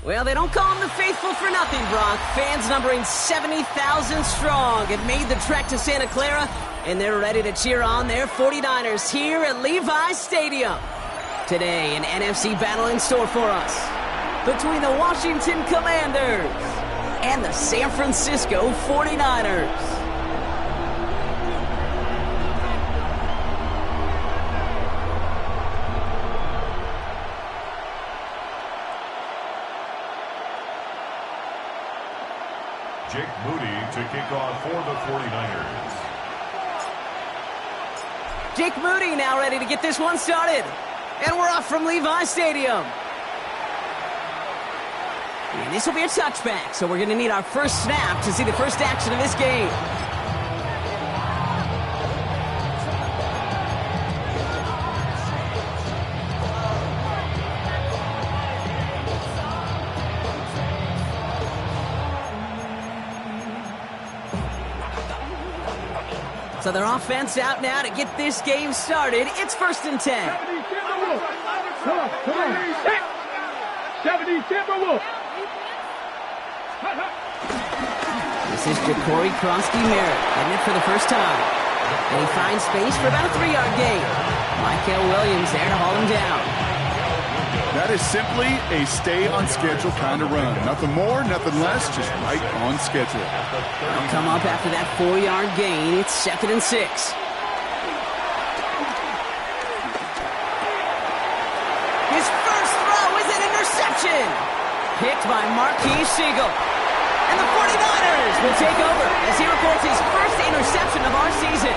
Well, they don't call them the faithful for nothing, Brock. Fans numbering 70,000 strong have made the trek to Santa Clara, and they're ready to cheer on their 49ers here at Levi's Stadium. Today, an NFC battle in store for us between the Washington Commanders and the San Francisco 49ers. Jake Moody to kick off for the 49ers. Jake Moody now ready to get this one started. And we're off from Levi's Stadium. And this will be a touchback, so we're going to need our first snap to see the first action of this game. So their offense out now to get this game started. It's 1st and 10. 70 Timberwolves. This is Ja'Cory Krosky-Merritt getting it for the first time. And he finds space for about a 3-yard gain. Michael Williams there to haul him down. That is simply a stay-on-schedule kind of run. Nothing more, nothing less, just right on schedule. They'll come up after that 4-yard gain. It's 2nd and 6. His first throw is an interception. Picked by Marquise Siegel. And the 49ers will take over as he records his first interception of our season.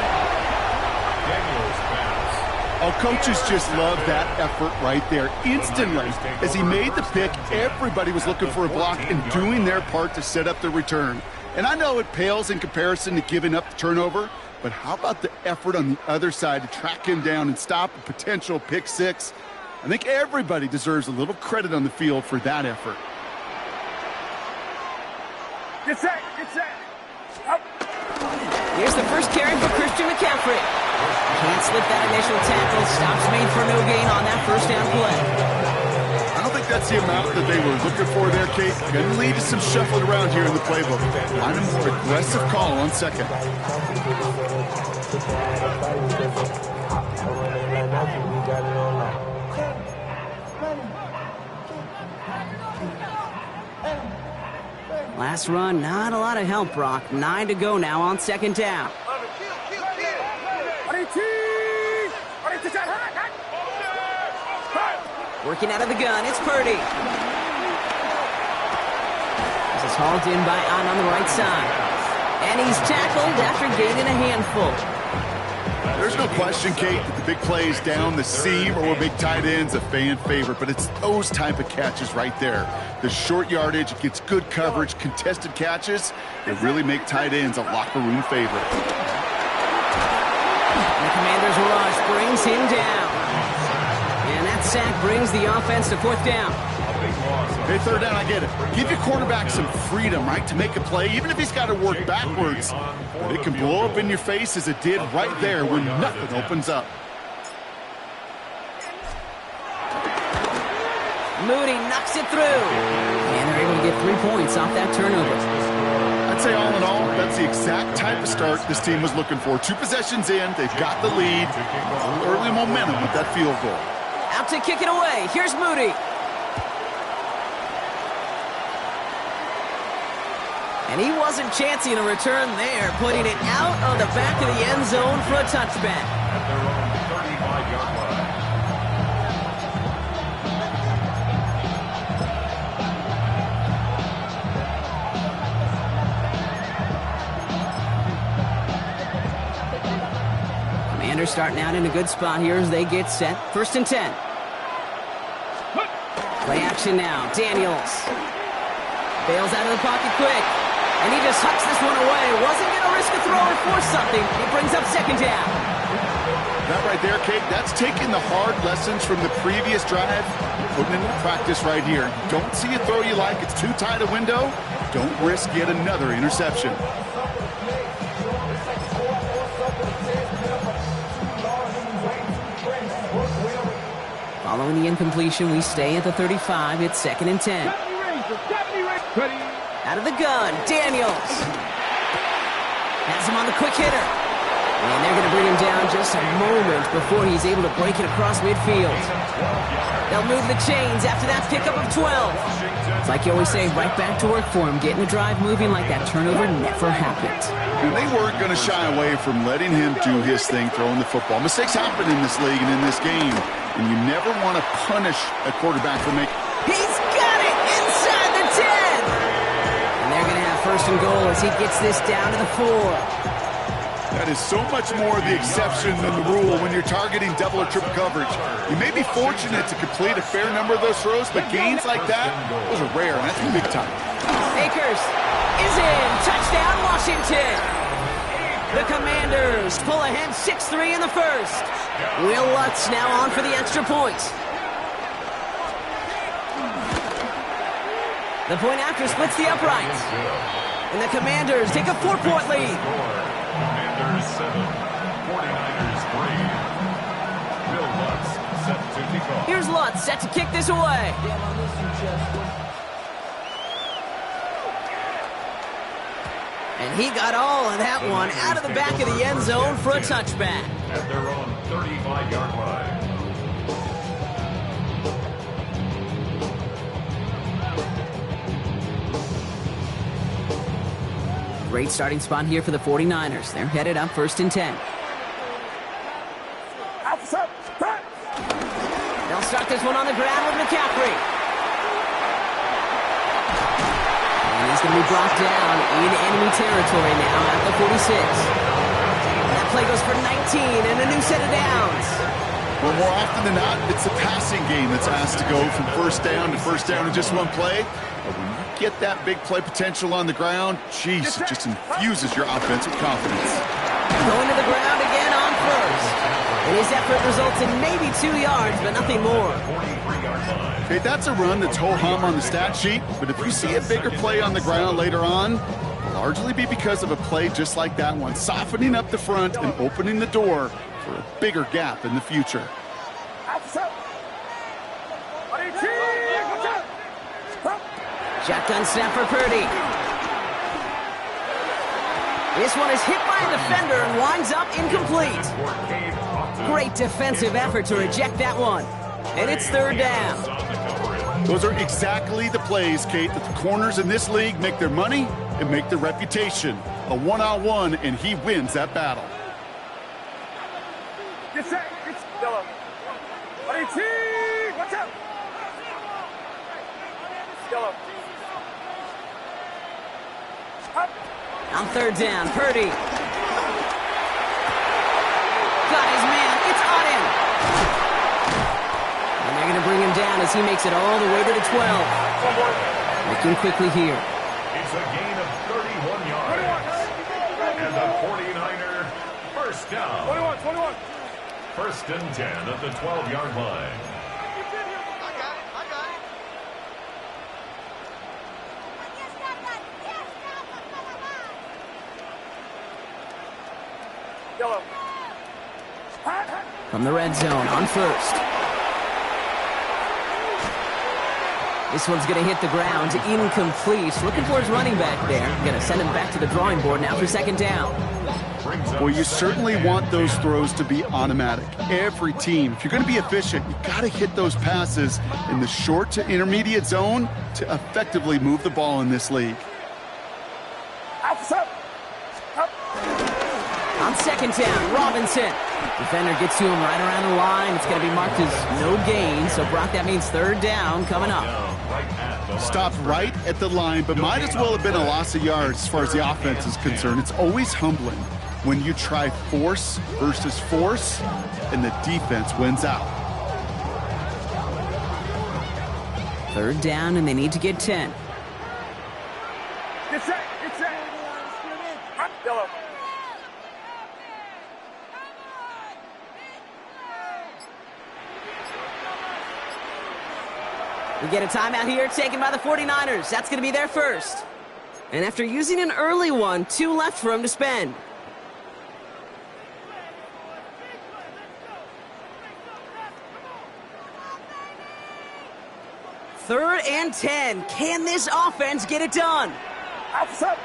Oh, coaches just love that effort right there. Instantly, as he made the pick, everybody was looking for a block and doing their part to set up the return. And I know it pales in comparison to giving up the turnover, but how about the effort on the other side to track him down and stop a potential pick six? I think everybody deserves a little credit on the field for that effort. Get set, get set. Up. Here's the first carry for Christian McCaffrey. Can't slip that initial tackle. Stops made for no gain on that first down play. I don't think that's the amount that they were looking for there, Kate. Going to lead to some shuffling around here in the playbook. Find a more aggressive call on second. Last run, not a lot of help, Brock. 9 to go now on 2nd down. Working out of the gun, it's Purdy. This is hauled in by Ahn on the right side. And he's tackled after gaining a handful. There's no question, Kate, that the big plays down the seam or big tight ends a fan favorite, but it's those type of catches right there. The short yardage, it gets good coverage, contested catches, they really make tight ends a locker room favorite. The Commanders' rush brings him down. And that sack brings the offense to 4th down. Hey, 3rd down, I get it. Give your quarterback some freedom, right, to make a play, even if he's got to work backwards. But it can blow up in your face as it did right there when nothing opens up. Moody knocks it through. And they're able to get 3 points off that turnover. I'd say all in all, that's the exact type of start this team was looking for. 2 possessions in, they've got the lead. A little early momentum with that field goal. Out to kick it away. Here's Moody. And he wasn't chancing a return there, putting it out of the back of the end zone for a touchback. At their own 35-yard line. Commanders starting out in a good spot here as they get set. 1st and 10. Play action now. Daniels bails out of the pocket quick. And he just hucks this one away. Wasn't going to risk a throw or force something. He brings up second down. That right there, Kate, that's taking the hard lessons from the previous drive, putting into practice right here. Don't see a throw you like. It's too tight a window. Don't risk yet another interception. Following the incompletion, we stay at the 35. It's 2nd and 10. Out of the gun, Daniels. Has him on the quick hitter. And they're going to bring him down just a moment before he's able to break it across midfield. They'll move the chains after that pickup of 12. It's like you always say, right back to work for him, getting the drive moving like that turnover never happened. And they weren't going to shy away from letting him do his thing, throwing the football. Mistakes happen in this league and in this game, and you never want to punish a quarterback for making... He's got it inside the 10! And they're going to have 1st and goal as he gets this down to the 4. That is so much more the exception than the rule when you're targeting double or triple coverage. You may be fortunate to complete a fair number of those throws, but gains like that, those are rare, and that's big time. Akers is in. Touchdown, Washington. The Commanders pull ahead 6-3 in the 1st. Will Lutz now on for the extra point. The point after splits the uprights. And the Commanders take a 4-point lead. Commanders 7, 49ers 3. Will Lutz set to kick off. Here's Lutz set to kick this away. And he got all of that one out of the back of the end zone for a touchback. At their own 35-yard line. Great starting spot here for the 49ers. They're headed up 1st and 10. They'll start this one on the ground with McCaffrey. And he's going to be brought down in enemy territory now at the 46. That play goes for 19 and a new set of downs. Well, more often than not, it's the passing game that's asked to go from 1st down to 1st down in just one play. But when you get that big play potential on the ground, geez, it just infuses your offense with confidence. Going to the ground again on 1st. And his effort results in maybe 2 yards, but nothing more. Okay, that's a run that's ho-hum on the stat sheet, but if you see a bigger play on the ground later on, it'll largely be because of a play just like that one, softening up the front and opening the door for a bigger gap in the future. Shotgun snap for Purdy. This one is hit by a defender and winds up incomplete. Great defensive effort to reject that one. And it's 3rd down. Those are exactly the plays, Kate, that the corners in this league make their money and make their reputation. A one-on-one, and he wins that battle. Get set. It's yellow. Watch out. Yellow. On 3rd down, Purdy. Got his man. It's Auden. And they're going to bring him down as he makes it all the way to the 12. Looking quickly here. It's a gain of 31 yards. And the 49er 1st down. 21. 1st and 10 at the 12-yard line. Yellow. From the red zone on 1st. This one's going to hit the ground, incomplete. Looking for his running back there. Going to send him back to the drawing board now for 2nd down. Well, you certainly want those throws to be automatic. Every team, if you're going to be efficient, you got to hit those passes in the short to intermediate zone to effectively move the ball in this league. On 2nd down, Robinson. Defender gets to him right around the line. It's going to be marked as no gain. So, Brock, that means 3rd down coming up. Stopped right at the line, but might as well have been a loss of yards as far as the offense is concerned. It's always humbling when you try force versus force, and the defense wins out. 3rd down, and they need to get 10. Get set. Yellow. We get a timeout here taken by the 49ers. That's going to be their first. And after using an early one, 2 left for him to spend. Third and 10. Can this offense get it done? Outside.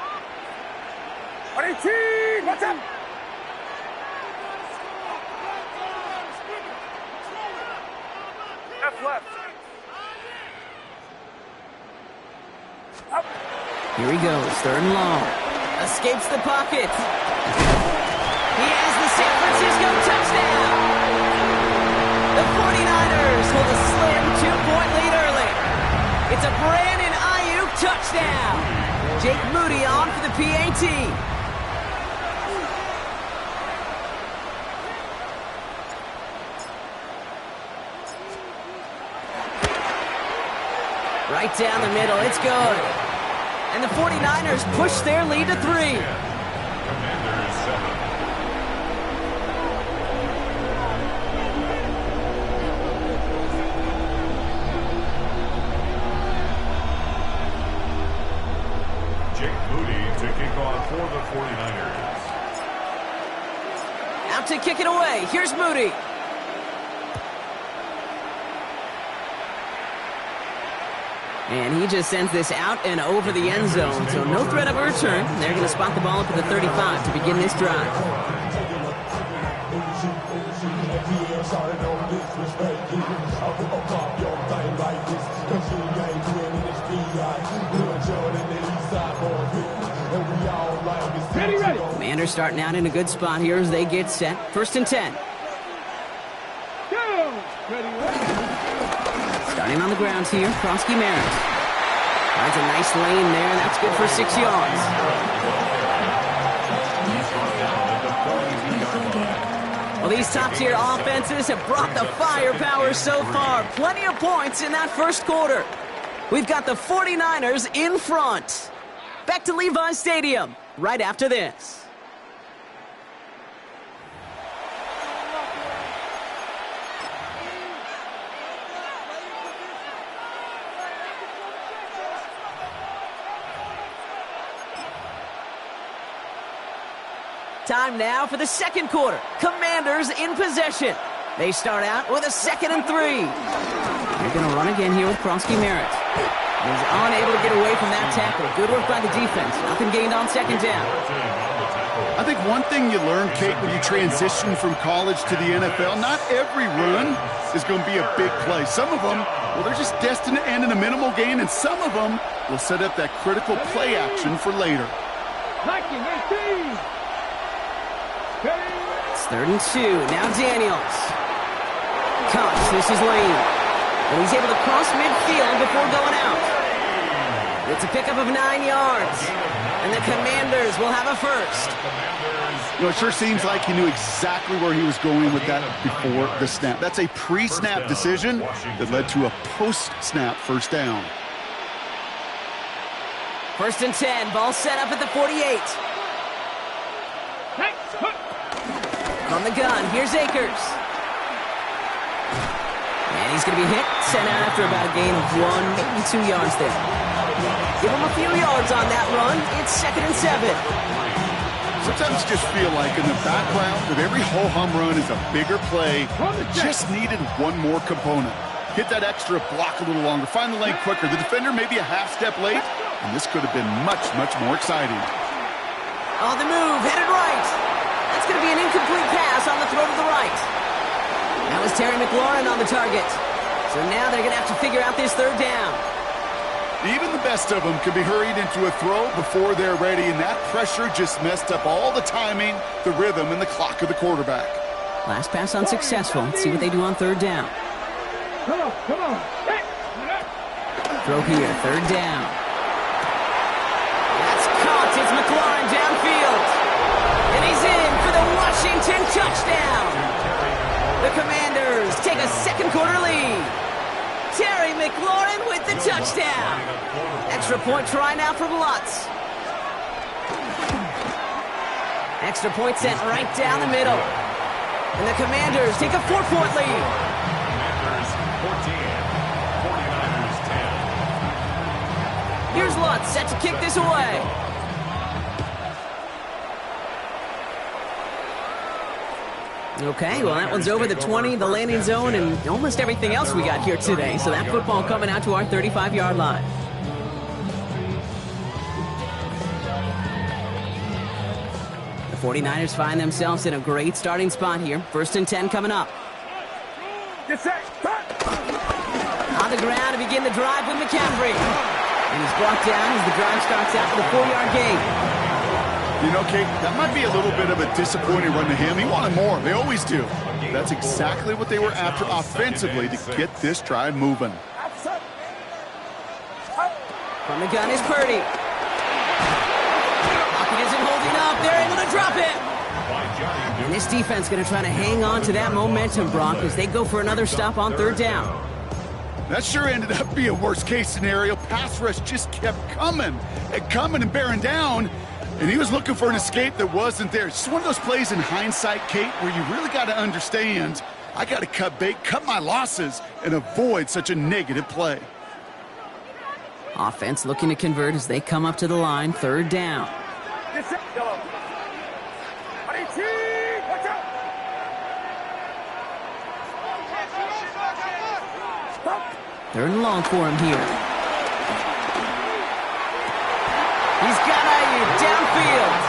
18. What's up? Left, left. Up. Here he goes, 3rd and long. Escapes the pocket. He has the San Francisco touchdown. The 49ers hold a slim 2-point lead early. It's a Brandon Ayuk touchdown. Jake Moody on for the PAT. Right down the middle, it's good. And the 49ers push their lead to 3. Commanders 7. Jake Moody to kick off for the 49ers. Out to kick it away. Here's Moody. And he just sends this out and over the end zone, so no threat of a return. They're going to spot the ball up at the 35 to begin this drive. Ready. Commanders starting out in a good spot here as they get set. 1st and 10. Starting on the ground here, Kronsky Merritt. Finds a nice lane there, and that's good for 6 yards. Well, these top-tier offenses have brought the firepower so far. Plenty of points in that first quarter. We've got the 49ers in front. Back to Levi's Stadium right after this. Time now for the second quarter. Commanders in possession. They start out with a 2nd and 3. They're going to run again here with Kronsky Merritt. He's unable to get away from that tackle. Good work by the defense. Nothing gained on 2nd down. I think one thing you learn, Kate, when you transition from college to the NFL, not every run is going to be a big play. Some of them, well, they're just destined to end in a minimal gain, and some of them will set up that critical play action for later. It's 3rd and 2. Now Daniels. Cuts. This is Lane. And he's able to cross midfield before going out. It's a pickup of 9 yards. And the Commanders will have a first. You know, it sure seems like he knew exactly where he was going with that before the snap. That's a pre-snap decision that led to a post-snap first down. 1st and 10. Ball set up at the 48. On the gun, here's Akers. And he's going to be hit, sent out after about a gain of 1, maybe 2 yards there. Give him a few yards on that run. It's 2nd and 7. Sometimes you just feel like in the background of every ho-hum run is a bigger play. Just needed one more component. Hit that extra block a little longer. Find the lane quicker. The defender may be a half step late, and this could have been much, much more exciting. On the move, headed right. That's going to be an incomplete pass on the throw to the right. That was Terry McLaurin on the target. So now they're going to have to figure out this 3rd down. Even the best of them can be hurried into a throw before they're ready, and that pressure just messed up all the timing, the rhythm, and the clock of the quarterback. Last pass unsuccessful. Let's see what they do on 3rd down. Come on. Throw here, 3rd down. That's caught. It's McLaurin downfield. And he's in for the Washington touchdown. The Commanders take a second quarter lead. Terry McLaurin with the touchdown. Extra point try now from Lutz. Extra point sent right down the middle. And the Commanders take a 4-point lead. Commanders 14, 49ers 10. Here's Lutz set to kick this away. Okay, well, that one's over the 20, the landing zone, and almost everything else we got here today. So that football coming out to our 35-yard line. The 49ers find themselves in a great starting spot here. 1st and 10 coming up. Get set. On the ground to begin the drive with McCaffrey. And he's brought down as the drive starts out with a 4-yard gain. You know, Kate, that might be a little bit of a disappointing run to him. He wanted more. They always do. That's exactly what they were after offensively to get this drive moving. From the gun is Purdy. Pocket isn't holding up. They're able to drop it. And this defense going to try to hang on to that momentum, Brock, as they go for another stop on 3rd down. That sure ended up being a worst-case scenario. Pass rush just kept coming and bearing down. And he was looking for an escape that wasn't there. It's just one of those plays in hindsight, Kate, where you really got to understand, I got to cut bait, cut my losses, and avoid such a negative play. Offense looking to convert as they come up to the line, 3rd down. Get set. Yellow. 18. Watch out. Stop. 3rd and long for him here. He's got Ayuk downfield.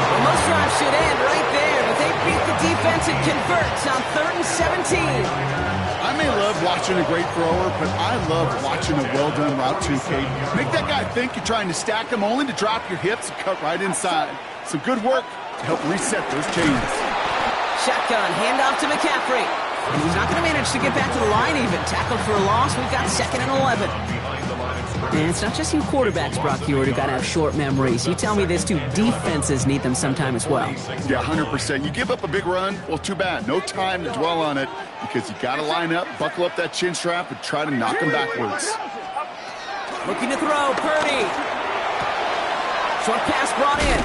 Well, most drives should end right there, but they beat the defense and converts on 3rd and 17. I may love watching a great thrower, but I love watching a well-done route too, Kate. Make that guy think you're trying to stack him only to drop your hips and cut right inside. Some good work to help reset those chains. Shotgun, handoff to McCaffrey. And he's not going to manage to get back to the line even. Tackled for a loss. We've got 2nd and 11. And it's not just you quarterbacks, Brock Hewitt, who got to have short memories. You tell me this too, defenses need them sometime as well. Yeah, 100%. You give up a big run, well, too bad. No time to dwell on it because you got to line up, buckle up that chin strap, and try to knock them backwards. Looking to throw, Purdy. Short pass brought in.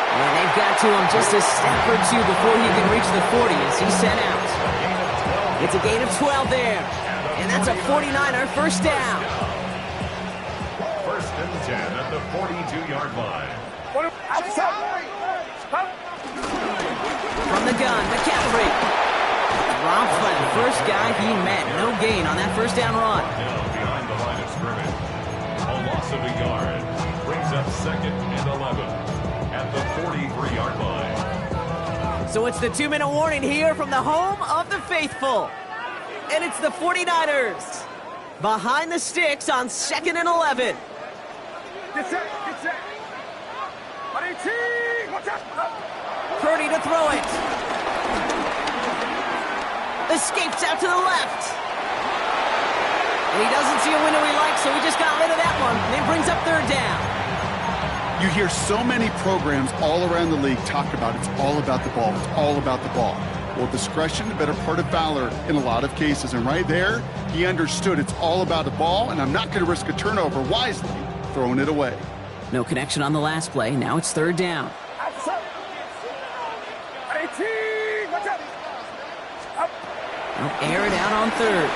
And they've got to him just a step or two before he can reach the 40 as he's sent out. It's a gain of 12 there. And that's a 49er 1st down. 1st and 10 at the 42-yard line. From the gun, McCaffrey. Rob Flynn, first guy he met. No gain on that 1st down run. Now behind the line of scrimmage. A loss of a yard. Brings up 2nd and 11 at the 43-yard line. So it's the 2-minute warning here from the home of the faithful. And it's the 49ers. Behind the sticks on 2nd and 11. Get set. Get set. 18. Watch out. Purdy to throw it. Escapes out to the left. And he doesn't see a window he likes, so he just got rid of that one. And it brings up 3rd down. You hear so many programs all around the league talk about it's all about the ball. It's all about the ball. Well, discretion, the better part of valor in a lot of cases. And right there, he understood it's all about the ball, and I'm not going to risk a turnover wisely, throwing it away. No connection on the last play. Now it's 3rd down. 18. Watch out. Up. Air it out on 3rd.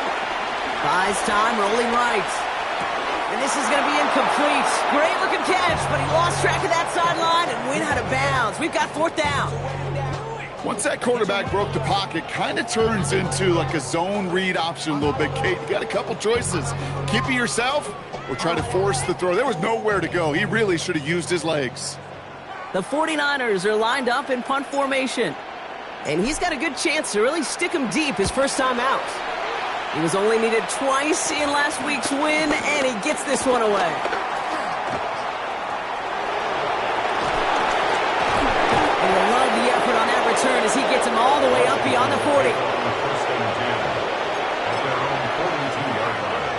Buys time, rolling right. And this is going to be incomplete. Great looking catch, but he lost track of that sideline and went out of bounds. We've got 4th down. Once that quarterback broke the pocket, kind of turns into like a zone read option a little bit, Kate. You got a couple choices. Keep it yourself or try to force the throw. There was nowhere to go. He really should have used his legs. The 49ers are lined up in punt formation. And he's got a good chance to really stick him deep his 1st time out. He was only needed twice in last week's win, and he gets this one away. And I love the effort on that return as he gets him all the way up beyond the 40. 1st and 10 at their own 42-yard line.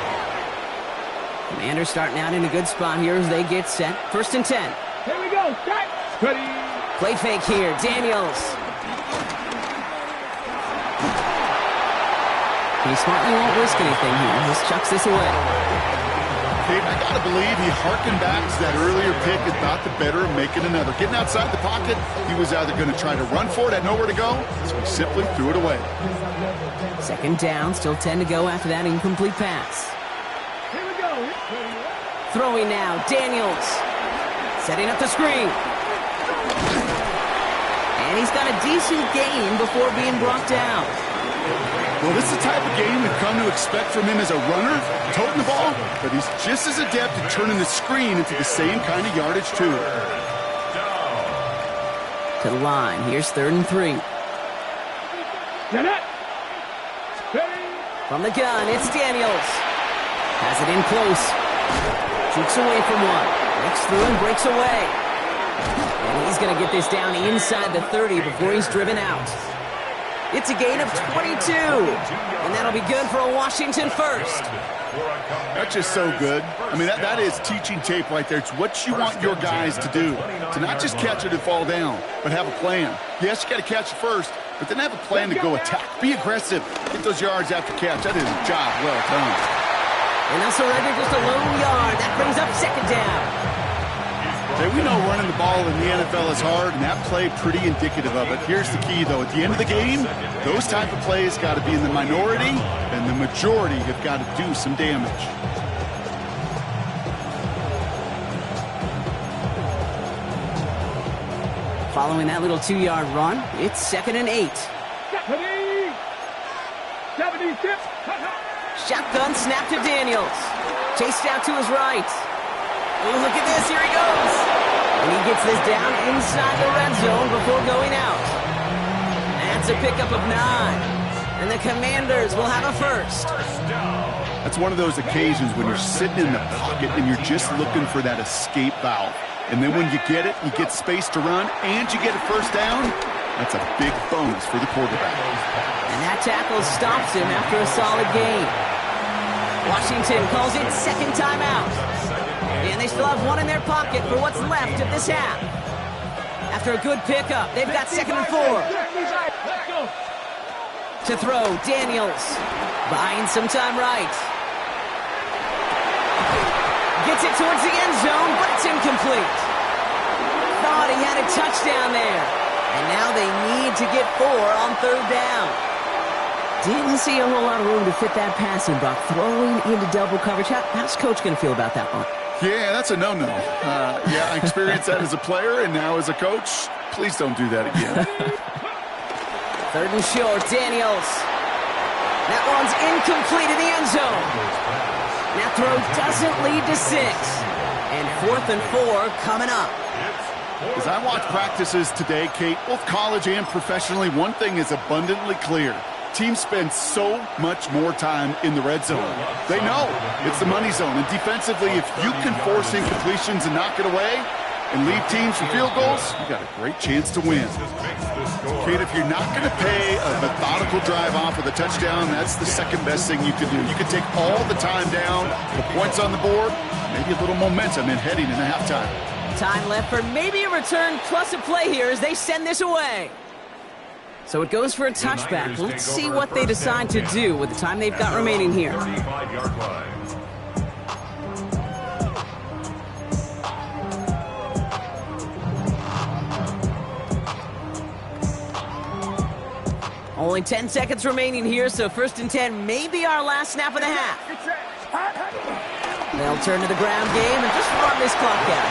Commanders starting out in a good spot here as they get set. 1st and 10. Here we go. Start. Ready. Play fake here. Daniels. He smartly won't risk anything here. Just chucks this away. Kate, I got to believe he harkened back to that earlier pick and thought the better of making another. Getting outside the pocket, he was either going to try to run for it, had nowhere to go, so he simply threw it away. Second down, still 10 to go after that incomplete pass. Here we go. Throwing now, Daniels. Setting up the screen. And he's got a decent gain before being brought down. Well, this is the type of game we've come to expect from him as a runner, toting the ball, but he's just as adept at turning the screen into the same kind of yardage, too. To the line, here's 3rd and 3. Get it. From the gun, it's Daniels. Has it in close. Jukes away from one. Breaks through and breaks away. And he's going to get this down inside the 30 before he's driven out. It's a gain of 22. And that'll be good for a Washington first. That's just so good. I mean, that is teaching tape right there. It's what you want your guys to do. To not just catch it and fall down, but have a plan. Yes, you got to catch it first, but then have a plan to go attack. Be aggressive. Get those yards after catch. That is a job well done. And they'll surrender just a lone yard. That brings up 2nd down. Hey, we know running the ball in the NFL is hard, and that play pretty indicative of it. Here's the key, though. At the end of the game, those type of plays got to be in the minority, and the majority have got to do some damage. Following that little 2-yard run, it's 2nd and 8. 70. Shotgun snap to Daniels. Chased out to his right. Oh, look at this. Here he goes. And he gets this down inside the red zone before going out. That's a pickup of 9. And the Commanders will have a first. That's one of those occasions when you're sitting in the pocket and you're just looking for that escape valve. And then when you get it, you get space to run, and you get a first down. That's a big bonus for the quarterback. And that tackle stops him after a solid gain. Washington calls it 2nd timeout. And they still have one in their pocket for what's left of this half. After a good pickup, they've got 2nd and 4. To throw, Daniels. Buying some time right. Gets it towards the end zone, but it's incomplete. Thought he had a touchdown there. And now they need to get 4 on 3rd down. Didn't see a whole lot of room to fit that passing, Buck. Throwing into double coverage. How's Coach going to feel about that one? Yeah, that's a no-no. Yeah, I experienced that as a player, and now as a coach, please don't do that again. 3rd and short, Daniels. That one's incomplete in the end zone. That throw doesn't lead to 6. And 4th and 4 coming up. As I watch practices today, Kate, both college and professionally, one thing is abundantly clear. Teams spend so much more time in the red zone. They know it's the money zone. And defensively, if you can force incompletions and knock it away and leave teams for field goals, you got a great chance to win. Kate, if you're not going to pay a methodical drive off with a touchdown, that's the second best thing you can do. You can take all the time down, the points on the board, maybe a little momentum in heading into halftime. Time left for maybe a return plus a play here as they send this away. So it goes for a touchback. Let's see what they decide to do with the time they've got remaining here. 35-yard line. Only 10 seconds remaining here, so 1st and 10 may be our last snap of the half. They'll turn to the ground game and just run this clock out.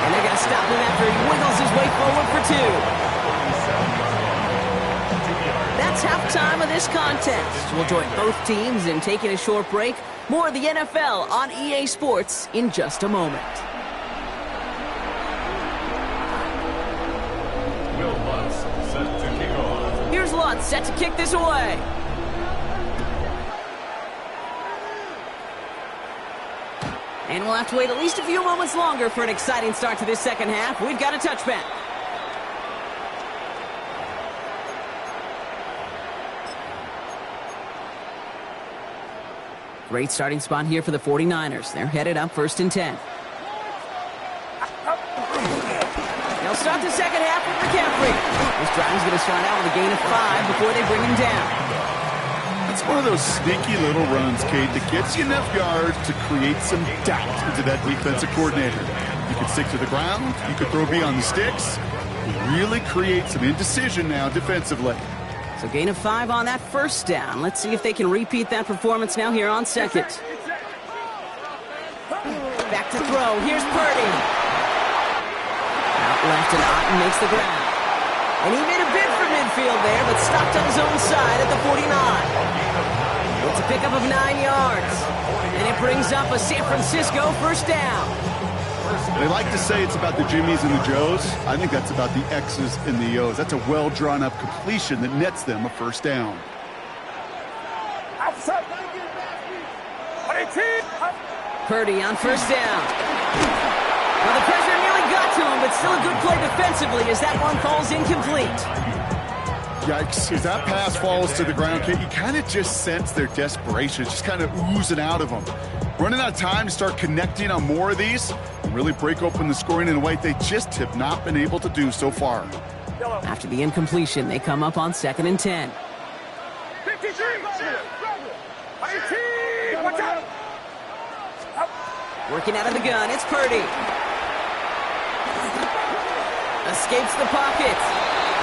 And they're going to stop him after he wiggles his way forward for 2. That's halftime of this contest. We'll join both teams in taking a short break. More of the NFL on EA Sports in just a moment. Will Lutz set to kick off. Here's Lutz set to kick this away. And we'll have to wait at least a few moments longer for an exciting start to this second half. We've got a touchback. Great starting spot here for the 49ers. They're headed up 1st and 10. They'll start the second half with McCaffrey. This drive is going to start out with a gain of 5 before they bring him down. It's one of those sneaky little runs, Kate, that gets you enough yards to create some doubt into that defensive coordinator. You can stick to the ground, you can throw beyond the sticks, really create some indecision now defensively. So gain of 5 on that first down. Let's see if they can repeat that performance now here on second. Back to throw. Here's Purdy. Out left and Otten makes the grab. And he made a bid for midfield there, but stopped on his own side at the 49. It's a pickup of 9 yards. And it brings up a San Francisco first down. They like to say it's about the Jimmies and the Joes. I think that's about the X's and the O's. That's a well-drawn-up completion that nets them a first down. Purdy on first down. Well, the pressure nearly got to him, but still a good play defensively as that one falls incomplete. Yikes, as that pass falls to the ground, Kate, you kind of just sense their desperation, just kind of oozing out of them. Running out of time to start connecting on more of these and really break open the scoring in a way they just have not been able to do so far. After the incompletion, they come up on 2nd and 10. Working out of the gun, it's Purdy. Escapes the pocket.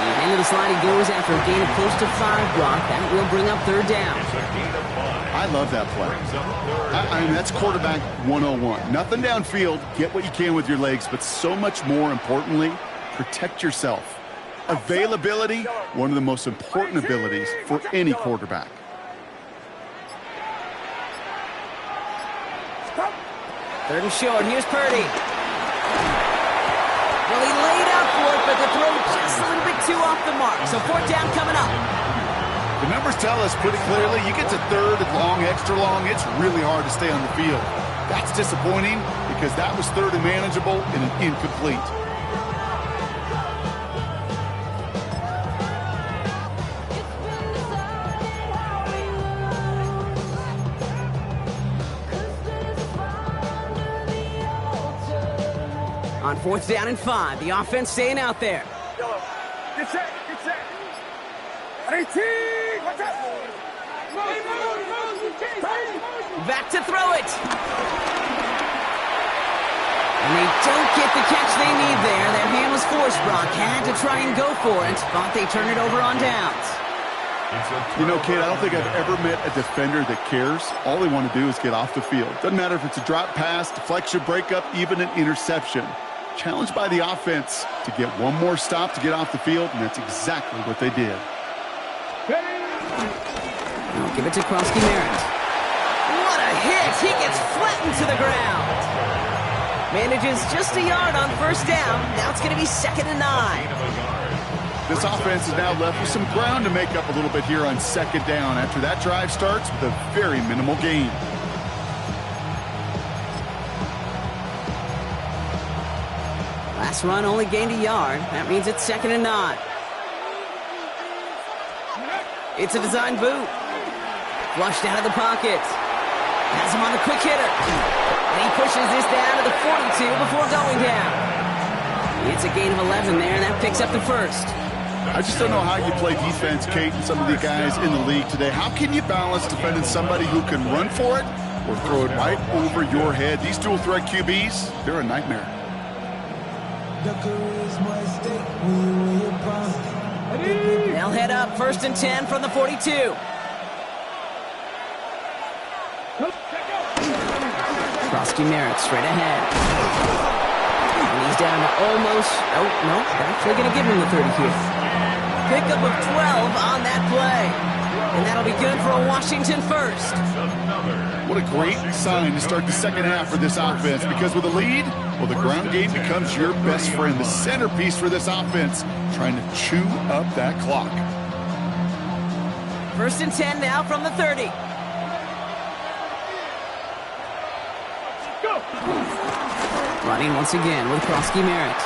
And into the slide he goes after a gain of close to 5, Brock. That will bring up 3rd down. I love that play. I mean, that's quarterback 101. Nothing downfield, get what you can with your legs, but so much more importantly, protect yourself. Availability, one of the most important abilities for any quarterback. Third and short, here's Purdy. Well, he laid out for it, but the throw just a little bit too off the mark. So 4th down coming up. The numbers tell us pretty clearly, you get to 3rd and long, extra long, it's really hard to stay on the field. That's disappointing because that was 3rd and manageable and an incomplete. On 4th down and 5, the offense staying out there. Get set, get set. 18, watch out. Back to throw it. And they don't get the catch they need there. Their hand was forced, Brock. Had to try and go for it, but they turn it over on downs. You know, Kate, I don't think I've ever met a defender that cares. All they want to do is get off the field. Doesn't matter if it's a drop pass, deflection, breakup, even an interception. Challenged by the offense to get one more stop to get off the field, and that's exactly what they did. Now give it to Krosky-Merritt. What a hit! He gets flattened to the ground. Manages just a yard on 1st down. Now it's going to be 2nd and 9. This offense is now left with some ground to make up a little bit here on 2nd down after that drive starts with a very minimal gain. Last run only gained a yard. That means it's 2nd and 9. It's a design boot. Flushed out of the pocket. Has him on the quick hitter. And he pushes this down to the 42 before going down. It's a gain of 11 there, and that picks up the 1st. I just don't know how you play defense, Kate, and some of the guys in the league today. How can you balance defending somebody who can run for it or throw it right over your head? These dual threat QBs, they're a nightmare. They'll head up 1st and 10 from the 42. Krosky-Merritt straight ahead. And he's down to almost... Oh, no, they're actually going to give him the 30 here. Pickup of 12 on that play. And that'll be good for a Washington 1st. What a great sign to start the 2nd half for this offense, because with a lead, well, the ground game becomes your best friend, the centerpiece for this offense, trying to chew up that clock. 1st and 10 now from the 30. Running once again with Krosky-Merritt.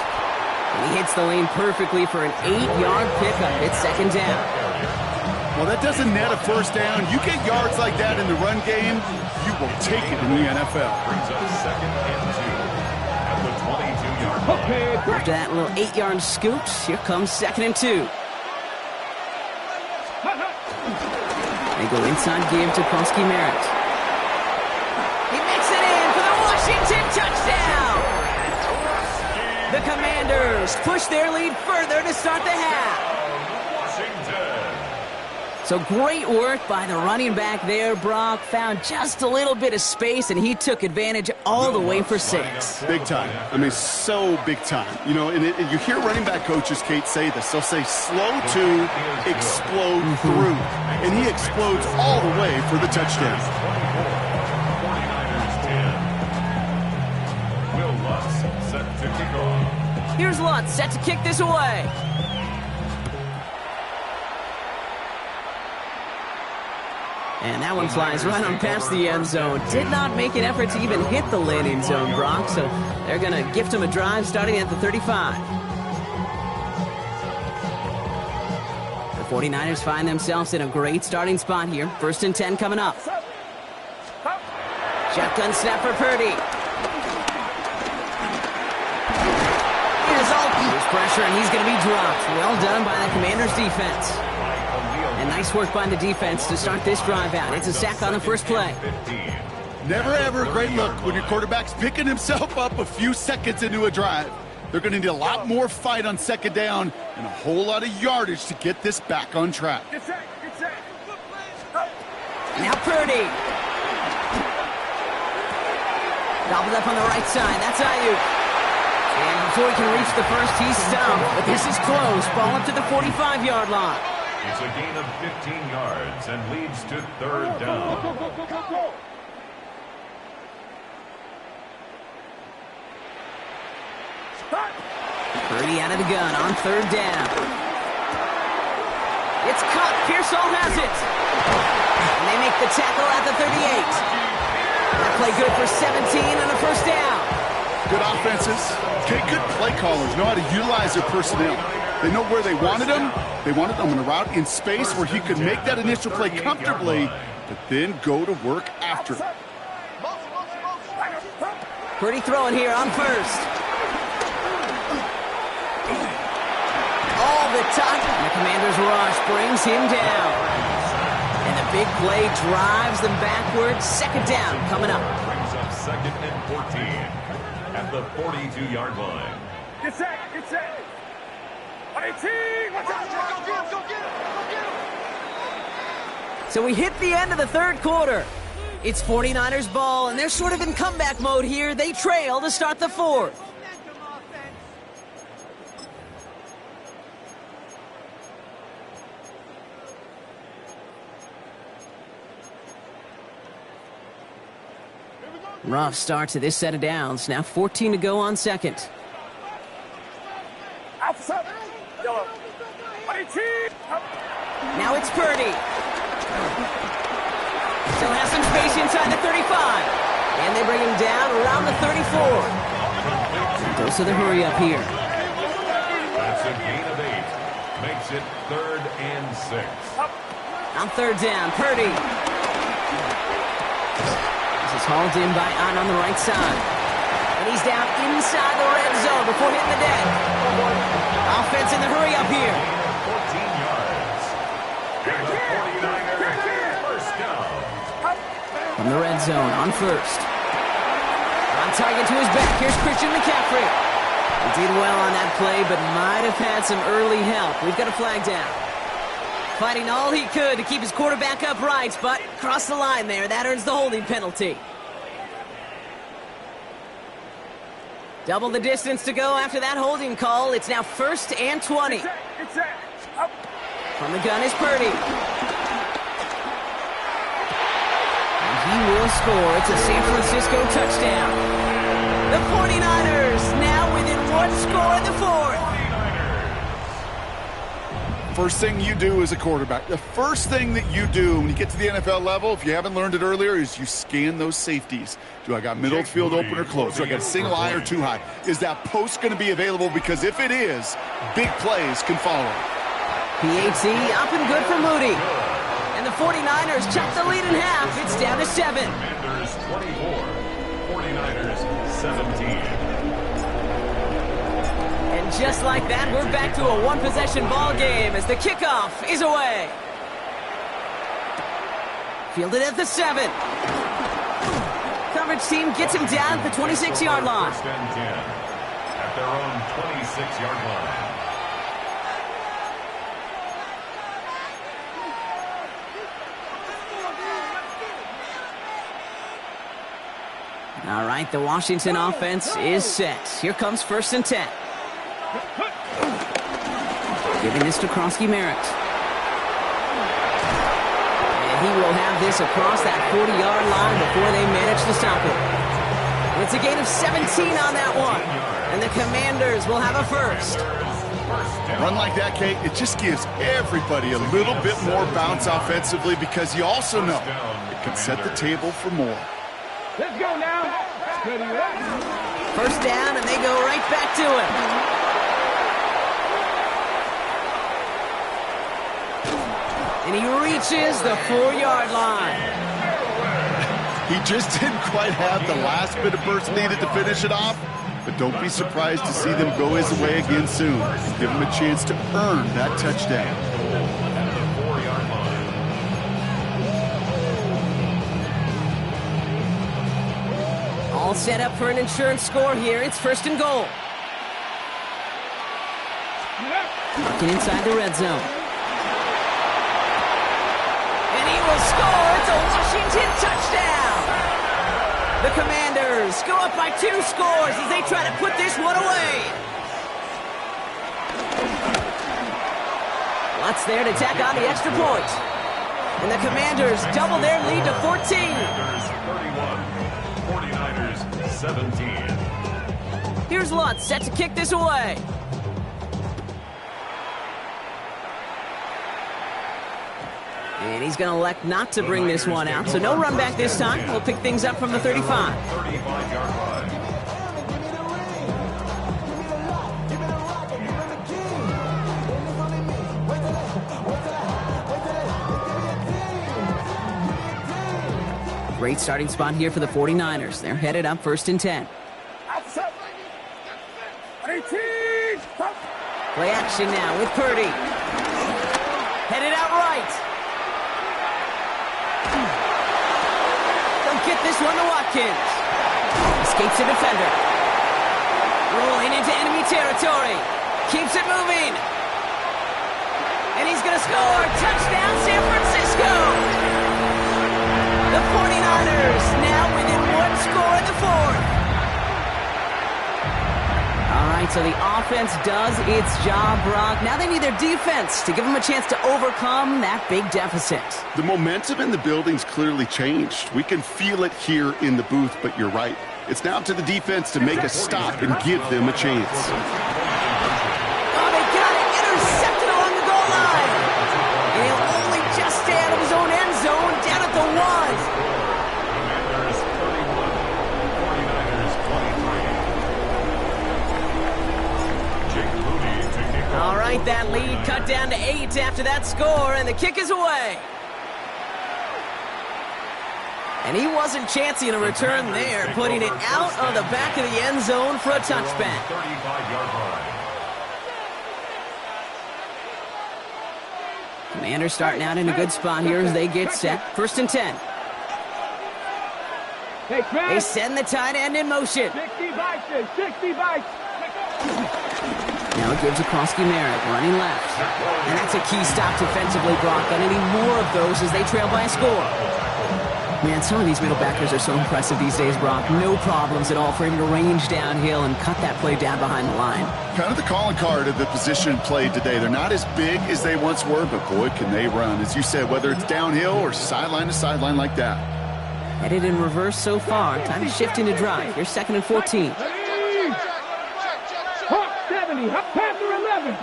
And he hits the lane perfectly for an 8-yard pickup. It's 2nd down. Well, that doesn't net a 1st down. You get yards like that in the run game, you will take it in the NFL. Brings up 2nd and 2 at the 22-yard line. After that little 8-yard scoot, here comes 2nd and 2. They They go inside give to Polsky Merritt. He makes it in for the Washington touchdown! The Commanders push their lead further to start the half. So great work by the running back there, Brock. Found just a little bit of space, and he took advantage all the way for 6. Big time. I mean, so big time. You know, and you hear running back coaches, Kate, say this. They'll say slow to explode through. And he explodes all the way for the touchdown. 49ers 10. Will Lutz set to kick off. Here's Lutz set to kick this away. And that one flies right on past the end zone. Did not make an effort to even hit the landing zone, Brock. So they're going to gift him a drive starting at the 35. The 49ers find themselves in a great starting spot here. 1st and 10 coming up. Shotgun snap for Purdy. Here's pressure, and he's going to be dropped. Well done by the Commanders' defense. And nice work by the defense to start this drive out. It's a sack on the first play. Never ever a great look when your quarterback's picking himself up a few seconds into a drive. They're going to need a lot more fight on 2nd down and a whole lot of yardage to get this back on track. Now Purdy. Gobbled up on the right side. That's Ayuk. And before he can reach the first, he's stopped. But this is close. Ball up to the 45-yard line. It's a gain of 15 yards and leads to 3rd down. Purdy out of the gun on 3rd down. It's caught. Pearsall has it. And they make the tackle at the 38. That play good for 17 and a 1st down. Good offenses. Okay, good play callers know how to utilize their personnel. They know where they wanted him. They wanted him in a route in space where he could make that initial play comfortably, but then go to work after it. Purdy throwing here on 1st. All the time. The Commanders' rush brings him down. And the big play drives them backwards. 2nd down coming up. Brings up 2nd and 14 at the 42-yard line. Get set, get set. 18, watch out, go get him, go get him, go get him. So we hit the end of the 3rd quarter. It's 49ers ball, and they're sort of in comeback mode here. They trail to start the 4th. Rough start to this set of downs. Now 14 to go on 2nd. Outside. Yellow. 18. Now it's Purdy. Still has some space inside the 35. And they bring him down around the 34. Goes to the hurry up here. That's a gain of 8. Makes it 3rd and 6. On 3rd down, Purdy. This is hauled in by on the right side. And he's down inside the red zone before hitting the deck. Offense in the hurry up here. 14 yards. And the 49ers 1st down. From the red zone on 1st. On target to his back. Here's Christian McCaffrey. He did well on that play, but might have had some early help. We've got a flag down. Fighting all he could to keep his quarterback upright, but crossed the line there. That earns the holding penalty. Double the distance to go after that holding call. It's now 1st and 20. From the gun is Purdy. And he will score. It's a San Francisco touchdown. The 49ers now within 1 score in the 4th. First thing you do as a quarterback, the first thing that you do when you get to the NFL level, if you haven't learned it earlier, is you scan those safeties. Do I got middle field open or close? Do I got a single high or 2 high? Is that post going to be available? Because if it is, big plays can follow. PAT up and good for Moody. And the 49ers chop the lead in half. It's down to 7. Commanders 24, 49ers 17. And just like that, we're back to a one-possession ball game as the kickoff is away. Fielded at the 7. Coverage team gets him down at the 26-yard line. First and 10 at their own 26-yard line. All right, the Washington offense is set. Here comes 1st and 10. Giving this to Krosky-Merritt. And he will have this across that 40-yard line before they manage to stop it. It's a gain of 17 on that one. And the Commanders will have a first. A run like that, Kate, it just gives everybody a little bit more bounce offensively because you also know it can set the table for more. Let's go now. First down, and they go right back to him. And he reaches the 4-yard line. He just didn't quite have the last bit of burst needed to finish it off, but don't be surprised to see them go his way again soon. Give him a chance to earn that touchdown. All set up for an insurance score here. It's 1st and goal. Looking inside the red zone. And he will score. It's a Washington touchdown. The Commanders go up by 2 scores as they try to put this one away. Lutz there to tack on the extra point. And the Commanders double their lead to 14. 49ers 17. Here's Lutz set to kick this away. And he's going to elect not to bring this one out, so no run back this time. We'll pick things up from the 35. 35-yard line. Great starting spot here for the 49ers. They're headed up 1st and 10. Play action now with Purdy. Headed out right. They'll get this one to Watkins. Escapes a defender. Rolling into enemy territory. Keeps it moving. And he's going to score. Touchdown, San Francisco. The 49ers now within 1 score in the 4th. All right, so the offense does its job, Brock. Now they need their defense to give them a chance to overcome that big deficit. The momentum in the building's clearly changed. We can feel it here in the booth, but you're right. It's now up to the defense to make a stop and give them a chance. Oh, they got it intercepted along the goal line. And he'll only just stay out of his own end zone down at the 1. Commanders 31, 49ers 23. Jake Moody to kick off. All right, that lead cut down to 8 after that score, and the kick is away. And he wasn't chancing a return there, putting it out of the back of the end zone for a touchback. 35-yard line. Commanders starting out in a good spot here as they get set. 1st and 10. They send the tight end in motion. 60 bites. Now it gives to Krosky-Merritt, running left. And that's a key stop defensively, Brock. Gonna need more of those as they trail by a score. Man, some of these middle backers are so impressive these days, Brock. No problems at all for him to range downhill and cut that play down behind the line. Kind of the calling card of the position played today. They're not as big as they once were, but boy, can they run. As you said, whether it's downhill or sideline to sideline like that. Headed in reverse so far. Time to shift into drive. Here's 2nd and 14. Hawk 70. Panther 11.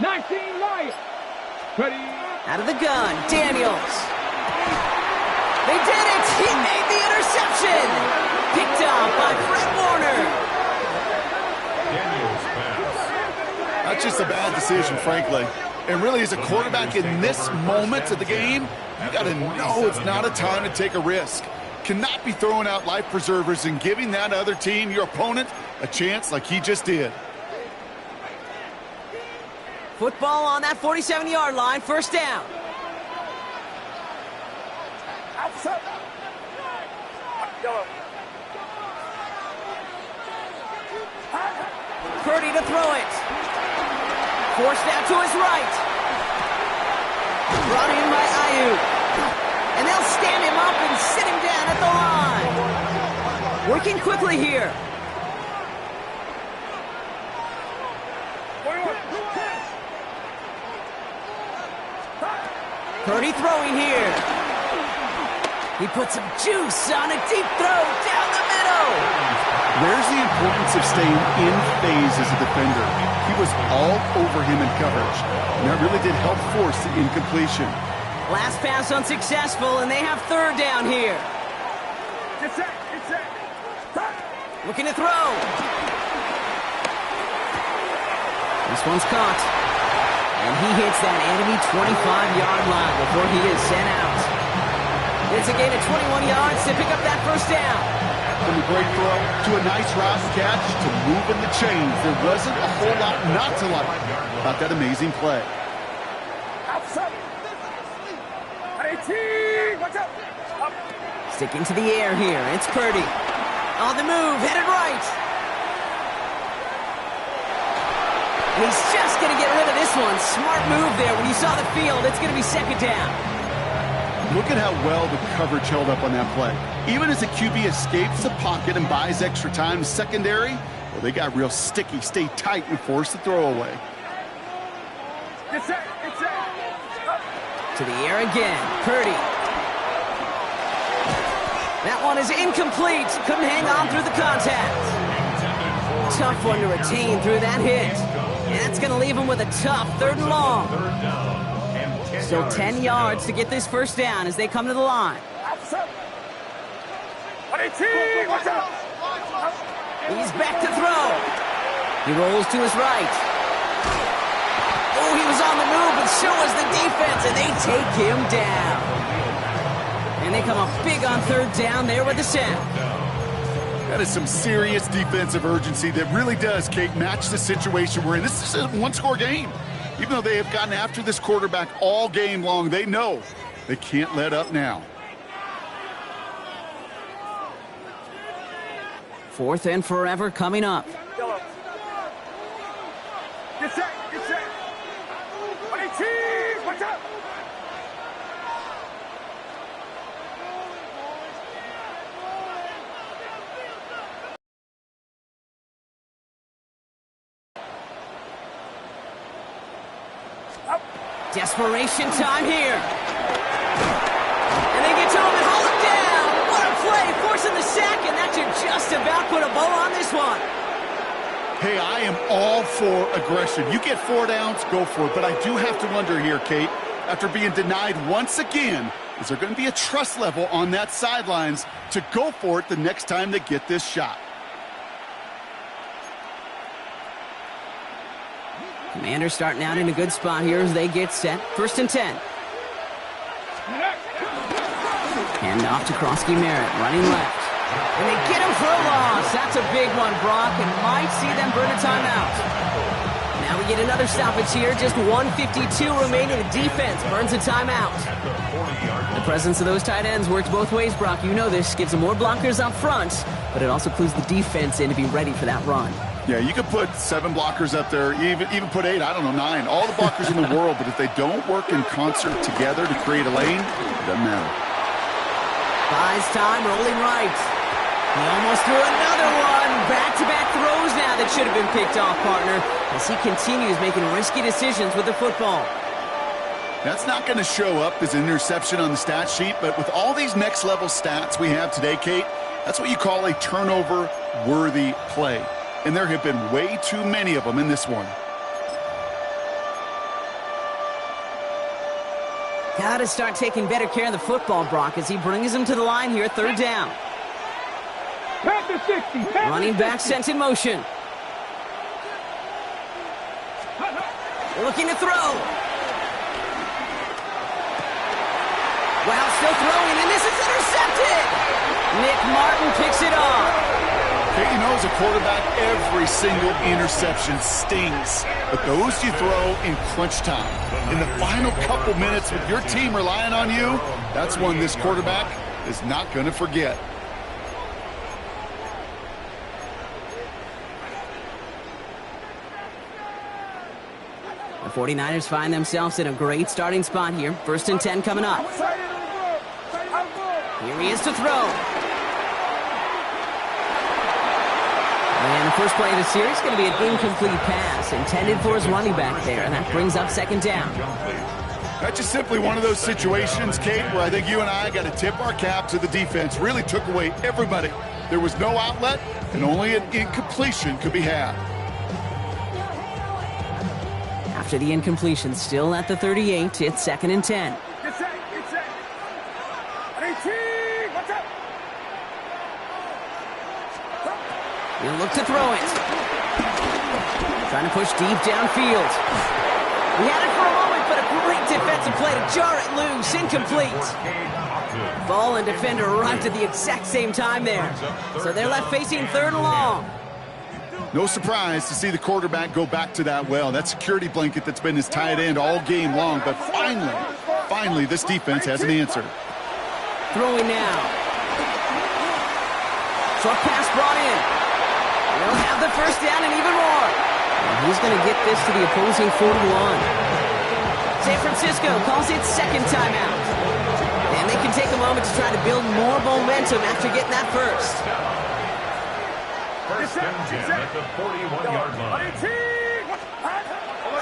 19 Lions. Ready. Out of the gun, Daniels. They did it! He made the interception! Picked up by Fred Warner. Daniels pass. That's just a bad decision, frankly. And really, as a quarterback in this moment of the game, you got to know it's not a time to take a risk. Cannot be throwing out life preservers and giving that other team, your opponent, a chance like he just did. Football on that 47-yard line, 1st down. Purdy to throw it. Forced out to his right. Brought in by Ayuk. And they'll stand him up and sit him down at the line. Working quickly here. Purdy throwing here. He puts some juice on a deep throw down the middle. There's the importance of staying in phase as a defender. He was all over him in coverage, and that really did help force the incompletion. Last pass unsuccessful, and they have third down here. Looking to throw. This one's caught. And he hits that enemy 25-yard line before he is sent out. It's a gain of 21 yards to pick up that first down. From a great throw to a nice route catch to moving the chains, there wasn't a whole lot not to like about that amazing play. Sticking to the air here, it's Purdy. On the move, headed right. And he's just going to get rid of this one. Smart move there. When you saw the field, it's going to be second down. Look at how well the coverage held up on that play. Even as the QB escapes the pocket and buys extra time secondary, well, they got real sticky, stay tight, and force the throw away. To the air again, Purdy. That one is incomplete. Couldn't hang on through the contact. Tough one to retain through that hit. And that's going to leave him with a tough third and long. Still 10 yards to get this first down as they come to the line. He's back to throw. He rolls to his right. Oh, he was on the move, but so was the defense, and they take him down. And they come up big on third down there with the sack. That is some serious defensive urgency that really does, Kate, match the situation we're in. This is a one-score game. Even though they have gotten after this quarterback all game long, they know they can't let up now. Fourth and forever coming up. Get set. 18, watch out. Desperation time here. And they get to him and hold him down. What a play, forcing the sack, and that should just about put a bow on this one. Hey, I am all for aggression. You get 4 downs, go for it. But I do have to wonder here, Kate, after being denied once again, is there going to be a trust level on that sidelines to go for it the next time they get this shot? Commanders starting out in a good spot here as they get set. First and 10. Hand off to Krosky Merritt, running left. And they get him for a loss. That's a big one, Brock, and might see them burn a timeout. Now we get another stoppage here. Just 1:52 remaining. The defense burns a timeout. The presence of those tight ends works both ways, Brock. You know this. Gives them more blockers up front, but it also clues the defense in to be ready for that run. Yeah, you could put 7 blockers up there, even put 8, I don't know, 9. All the blockers in the world, but if they don't work in concert together to create a lane, it doesn't matter. Buys time, rolling right. He almost threw another one. Back-to-back throws now that should have been picked off, partner, as he continues making risky decisions with the football. That's not going to show up as an interception on the stat sheet, but with all these next-level stats we have today, Kate, that's what you call a turnover-worthy play. And there have been way too many of them in this one. Got to start taking better care of the football, Brock, as he brings him to the line here, third down. Running back sent in motion. Looking to throw. Wow, still throwing, and this is intercepted. Nick Martin picks it off. Kate, you know, as a quarterback, every single interception stings. But those you throw in crunch time, in the final couple minutes with your team relying on you, that's one this quarterback is not going to forget. The 49ers find themselves in a great starting spot here. 1st and 10 coming up. Here he is to throw. And the first play of the series is going to be an incomplete pass intended for his running back there, and that brings up 2nd down. That's just simply one of those situations, Kate, where I think you and I got to tip our cap to the defense. Really took away everybody. There was no outlet, and only an incompletion could be had. After the incompletion, still at the 38, it's 2nd and 10. Get set. 18, watch out. He'll look to throw it. Trying to push deep downfield. He had it for a moment, but a great defensive play to jar it loose. Incomplete. Ball and defender arrived at the exact same time there. So they're left facing 3rd and long. No surprise to see the quarterback go back to that well. That security blanket that's been his tight end all game long. But finally, this defense has an answer. Throwing now. Short pass brought in. They'll have the 1st down and even more. And he's going to get this to the opposing 41. San Francisco calls it 2nd timeout. And they can take a moment to try to build more momentum after getting that 1st. 1st and 10 at the 41-yard line.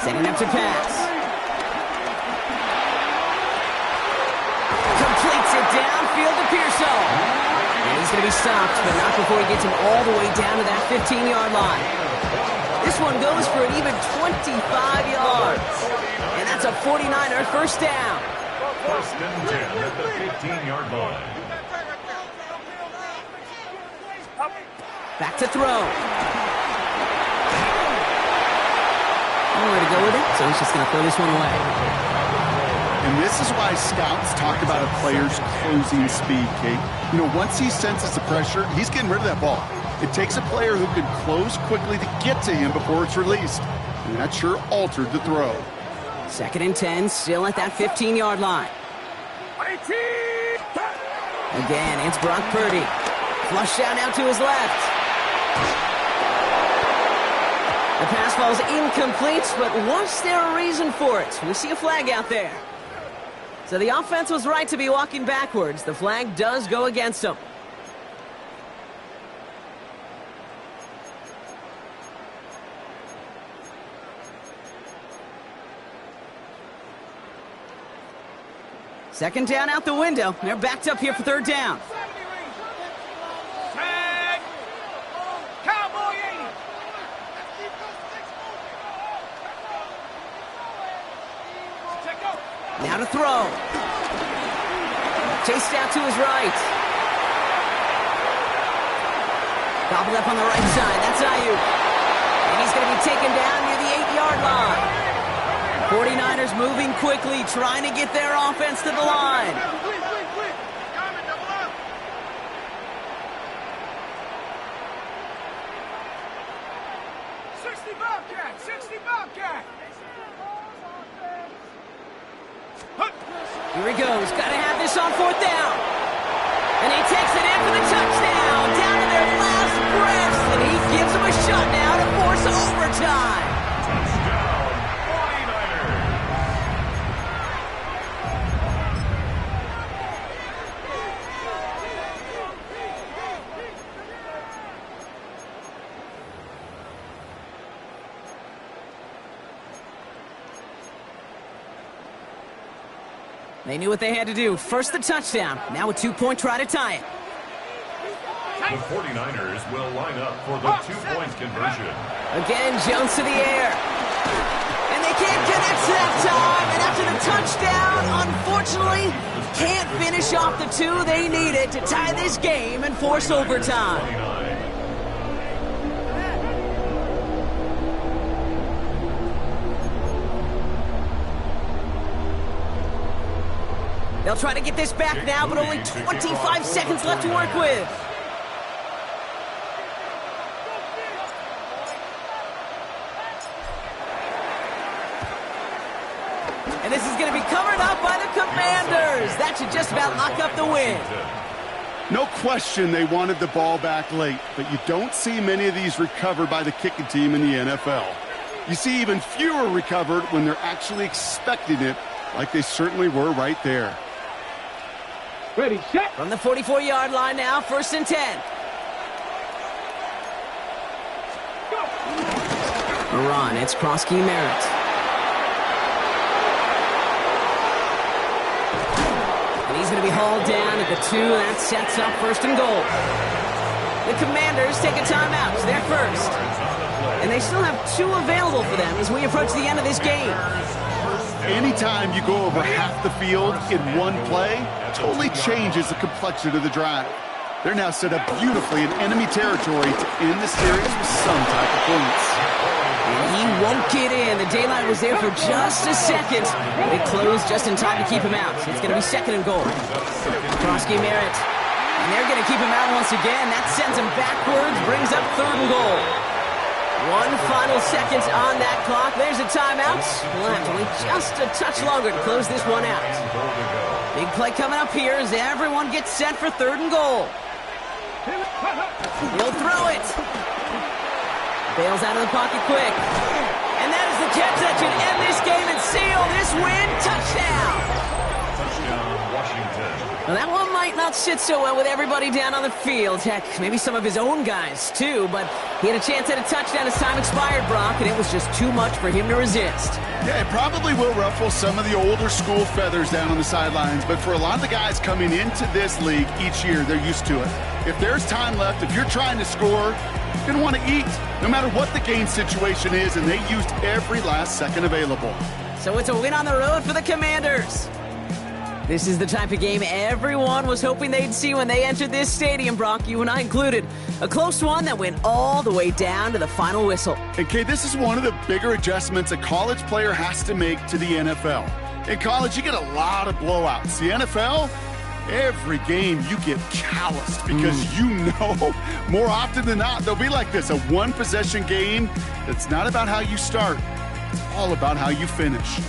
Setting up to pass. Completes it downfield to Pearsall. And he's going to be stopped, but not before he gets him all the way down to that 15-yard line. This one goes for an even 25 yards. And that's a 49er 1st down. 1st and 10 at the 15-yard line. Back to throw. Nowhere to go with it, so he's just going to throw this one away. And this is why scouts talk about a player's closing speed, Kate. You know, once he senses the pressure, he's getting rid of that ball. It takes a player who can close quickly to get to him before it's released. And that sure altered the throw. 2nd and 10, still at that 15-yard line. Again, it's Brock Purdy. Flush down out to his left. The pass falls incomplete, but was there a reason for it? We see a flag out there. So the offense was right to be walking backwards. The flag does go against them. Second down out the window. They're backed up here for 3rd down. Now to throw. Chased out to his right. Gobbled up on the right side. That's Ayuk. And he's going to be taken down near the 8-yard line. 49ers moving quickly, trying to get their offense to the line. Here he goes. Got to have this on 4th down. And he takes it in for the touchdown. Down to their last breaths. And he gives them a shot now to force overtime. Touchdown, 49ers. They knew what they had to do. First the touchdown. Now a 2-point try to tie it. The 49ers will line up for the 2-point conversion. Again, Jones to the air. And they can't connect that time. And after the touchdown, unfortunately, can't finish off the 2 they needed to tie this game and force overtime. They'll try to get this back now, but only 25 seconds left to work with. And this is going to be covered up by the Commanders. That should just about lock up the win. No question they wanted the ball back late, but you don't see many of these recovered by the kicking team in the NFL. You see even fewer recovered when they're actually expecting it, like they certainly were right there. Ready, set. From the 44-yard line now, 1st and 10. Run, it's Krosky Merritt. And he's going to be hauled down at the 2. That sets up 1st and goal. The Commanders take a timeout. They're first. And they still have 2 available for them as we approach the end of this game. Anytime you go over half the field in one play, totally changes the complexion of the drive. They're now set up beautifully in enemy territory to end the series with some type of points. And he won't get in. The daylight was there for just a second. It closed just in time to keep him out. It's going to be 2nd and goal. Krosky Merritt. And they're going to keep him out once again. That sends him backwards, brings up 3rd and goal. 1 final second on that clock. There's a timeout. We'll have to wait just a touch longer to close this one out. Big play coming up here as everyone gets set for 3rd and goal. He'll throw it. Bails out of the pocket quick. And that is the catch that should end this game and seal this win. Touchdown. Touchdown, Washington. Well, that one might not sit so well with everybody down on the field. Heck, maybe some of his own guys, too. But he had a chance at a touchdown as time expired, Brock, and it was just too much for him to resist. Yeah, it probably will ruffle some of the older school feathers down on the sidelines, but for a lot of the guys coming into this league each year, they're used to it. If there's time left, if you're trying to score, you're going to want to eat, no matter what the game situation is, and they used every last second available. So it's a win on the road for the Commanders. This is the type of game everyone was hoping they'd see when they entered this stadium, Brock, you and I included. A close one that went all the way down to the final whistle. And Kay, this is one of the bigger adjustments a college player has to make to the NFL. In college, you get a lot of blowouts. The NFL, every game you get calloused because you know more often than not they'll be like this, a one-possession game that's not about how you start. It's all about how you finish.